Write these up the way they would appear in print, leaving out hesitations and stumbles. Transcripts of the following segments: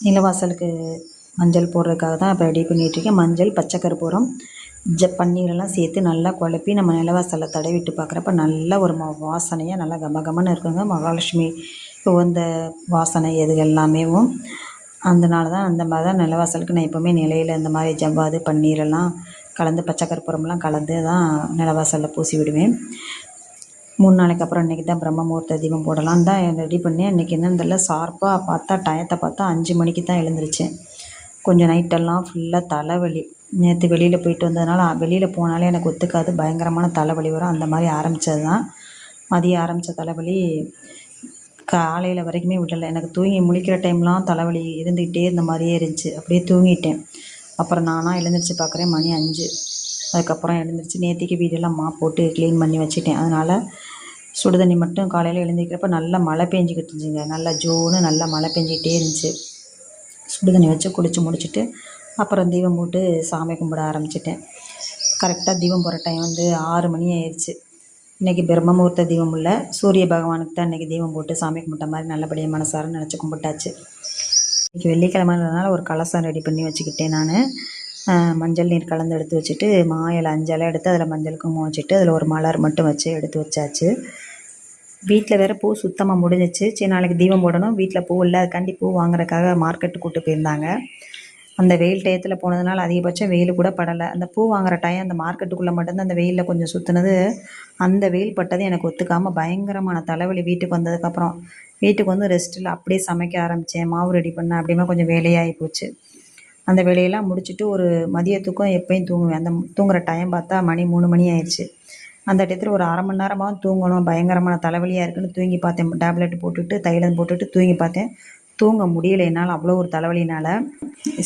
நிலவாசலுக்கு மஞ்சள் போடுறதுக்காக தான் இப்போ ரெடி பண்ணிகிட்ருக்கேன். மஞ்சள், பச்சை கற்பூரம், பன்னீரெல்லாம் சேர்த்து நல்லா குழப்பி நம்ம நிலவாசலில் தடவிட்டு பார்க்குறப்ப நல்ல ஒரு வாசனையாக நல்லா கமகமன்னு இருக்குங்க. மகாலட்சுமி உகந்த வாசனை இது எல்லாமேவும். அதனால தான் அந்த மாதிரி தான் நிலவாசலுக்கு நான் எப்போவுமே நிலையில் இந்த மாதிரி ஜவ்வாது பன்னீரெல்லாம் கலந்து பச்சை கற்பூரம்லாம் கலந்து தான் நிலவாசலில் பூசி விடுவேன். 3 நாளைக்கு அப்புறம் இன்றைக்கி தான் பிரம்ம முகூர்த்த தீபம் போடலான்னு தான் ரெடி பண்ணேன். இன்றைக்கி என்னன்னு தெரியல, ஷார்ப்பாக பார்த்தா டயத்தை பார்த்தா 5 மணிக்கு தான் எழுந்திரிச்சேன். கொஞ்சம் நைட்டெல்லாம் ஃபுல்லாக தலைவலி. நேற்று வெளியில் போயிட்டு வந்ததுனால வெளியில் போனாலே எனக்கு ஒத்துக்காது, பயங்கரமான தலைவலி வரும். அந்த மாதிரி ஆரம்பித்தது தான். மதியம் ஆரம்பித்த தலைவலி காலையில் வரைக்குமே விடலை. எனக்கு தூங்கி முழிக்கிற டைம்லாம் தலைவலி இருந்துக்கிட்டே இருந்த மாதிரியே இருந்துச்சு. அப்படியே தூங்கிட்டேன். அப்புறம் நானாக எழுந்திரிச்சு பார்க்குறேன், மணி 5. அதுக்கப்புறம் எழுந்திரிச்சு நேற்றுக்கு வீடெல்லாம் போட்டு க்ளீன் பண்ணி வச்சுட்டேன். அதனால் சுடுதண்ணி மட்டும் காலையில் எழுந்திரிக்கிறப்ப நல்லா மழை பெஞ்சிக்கிட்டு இருந்துச்சுங்க. நல்லா ஜோன்னு நல்லா மழை பெஞ்சிக்கிட்டே இருந்துச்சு. சுடுதண்ணி வச்சு குளித்து முடிச்சுட்டு அப்புறம் தீபம் போட்டு சாமி கும்பிட ஆரம்பிச்சிட்டேன். கரெக்டாக தீபம் போகிற டைம் 6 மணி ஆயிடுச்சு. இன்றைக்கி பிரம்ம முகூர்த்த தீபம் இல்லை, சூரிய பகவானுக்கு தான் இன்றைக்கி தீபம் போட்டு சாமி கும்பிட்ட மாதிரி நல்லபடியாக மனசார நினச்சி கும்பிட்டாச்சு. இன்றைக்கி வெள்ளிக்கிழமைன்றதுனால ஒரு கலசம் ரெடி பண்ணி வச்சுக்கிட்டேன். நான் மஞ்சள் நீர் கலந்து எடுத்து வச்சுட்டு மாயிலை 5 இலை எடுத்து அதில் மஞ்சள் குங்குமம் வச்சுட்டு அதில் ஒரு மலர் மட்டும் வச்சு எடுத்து வச்சாச்சு. வீட்டில் வேறு பூ சுத்தமாக முடிஞ்சிச்சு. சரி நாளைக்கு தீபம் போடணும், வீட்டில் பூ இல்லை, அதுக்காண்டி பூ வாங்குறதுக்காக மார்க்கெட்டு கூப்பிட்டு போயிருந்தாங்க. அந்த வெயில் டயத்தில் போனதுனால அதிகபட்சம் வெயில் கூட படலை. அந்த பூ வாங்குகிற டைம் அந்த மார்க்கெட்டுக்குள்ளே மட்டும்தான் அந்த வெயிலில் கொஞ்சம் சுற்றுனது. அந்த வெயில் பட்டது எனக்கு ஒத்துக்காமல் பயங்கரமான தலைவலி. வீட்டுக்கு வந்ததுக்கப்புறம் வீட்டுக்கு வந்து ரெஸ்ட்டில் அப்படியே சமைக்க ஆரம்பித்தேன், மாவு ரெடி பண்ணேன். அப்படியுமே கொஞ்சம் வேலையாகி போச்சு. அந்த வேலையெல்லாம் முடிச்சுட்டு ஒரு மதியத்துக்கும் எப்பயும் தூங்குவேன். அந்த தூங்குகிற டைம் பார்த்தா மணி 3 மணி ஆயிடுச்சு. அந்த டயத்தில் ஒரு 1/2 மணி நேரமாவது தூங்கணும், பயங்கரமான தலைவலியாக இருக்குதுன்னு தூங்கி பார்த்தேன். டேப்லெட் போட்டுட்டு தைலம் போட்டுட்டு தூங்கி பார்த்தேன். தூங்க முடியலை என்னால், அவ்வளோ ஒரு தலைவலினால்.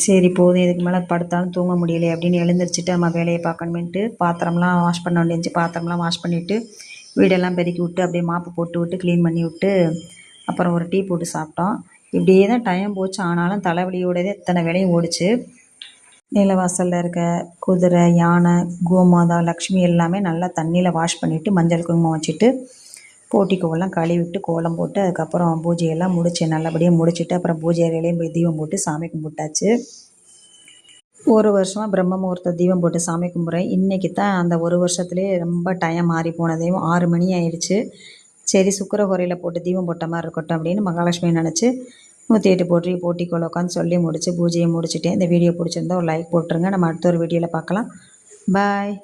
சரி போதும், இதுக்கு மேலே படுத்தாலும் தூங்க முடியலை அப்படின்னு எழுந்திரிச்சிட்டு நம்ம வேலையை பார்க்கணுமேன்ட்டு பாத்திரம்லாம் வாஷ் பண்ண வேண்டியிருந்துச்சு. பாத்திரம்லாம் வாஷ் பண்ணிவிட்டு வீடெல்லாம் பெருக்கி விட்டு அப்படியே மாப்பு போட்டு விட்டு க்ளீன் பண்ணி விட்டு அப்புறம் ஒரு டீ போட்டு சாப்பிட்டோம். இப்படியே தான் டைம் போச்சு. ஆனாலும் தலைவலியோடவே இத்தனை வேலையும் ஓடிச்சு. நிலவாசலில் இருக்க குதிரை, யானை, கோமாதா, லக்ஷ்மி எல்லாமே நல்லா தண்ணியில் வாஷ் பண்ணிவிட்டு மஞ்சள் குங்குமம் வச்சுட்டு போட்டிக்கோவெல்லாம் கழுவி விட்டு கோலம் போட்டு அதுக்கப்புறம் பூஜையெல்லாம் முடித்தேன். நல்லபடியாக முடிச்சுட்டு அப்புறம் பூஜை அறையிலையும் போய் தீபம் போட்டு சாமி கும்பிட்டாச்சு. ஒரு வருஷமாக பிரம்ம முகூர்த்த தீபம் போட்டு சாமி கும்பிட்றேன். இன்றைக்கி தான் அந்த ஒரு வருஷத்துலேயே ரொம்ப டைம் மாறி போனதையும் 6 மணி ஆயிடுச்சு. சரி சுக்கரஹோரையில் போட்டு தீபம் போட்ட மாதிரி இருக்கட்டும் அப்படின்னு மகாலட்சுமி நினச்சி 108 போற்றி போட்டிக்கோல உட்காந்து சொல்லி முடித்து பூஜையை முடிச்சுட்டேன். இந்த வீடியோ பிடிச்சிருந்தா ஒரு லைக் போட்டுருங்க. நம்ம அடுத்த ஒரு வீடியோவில் பார்க்கலாம். பாய்.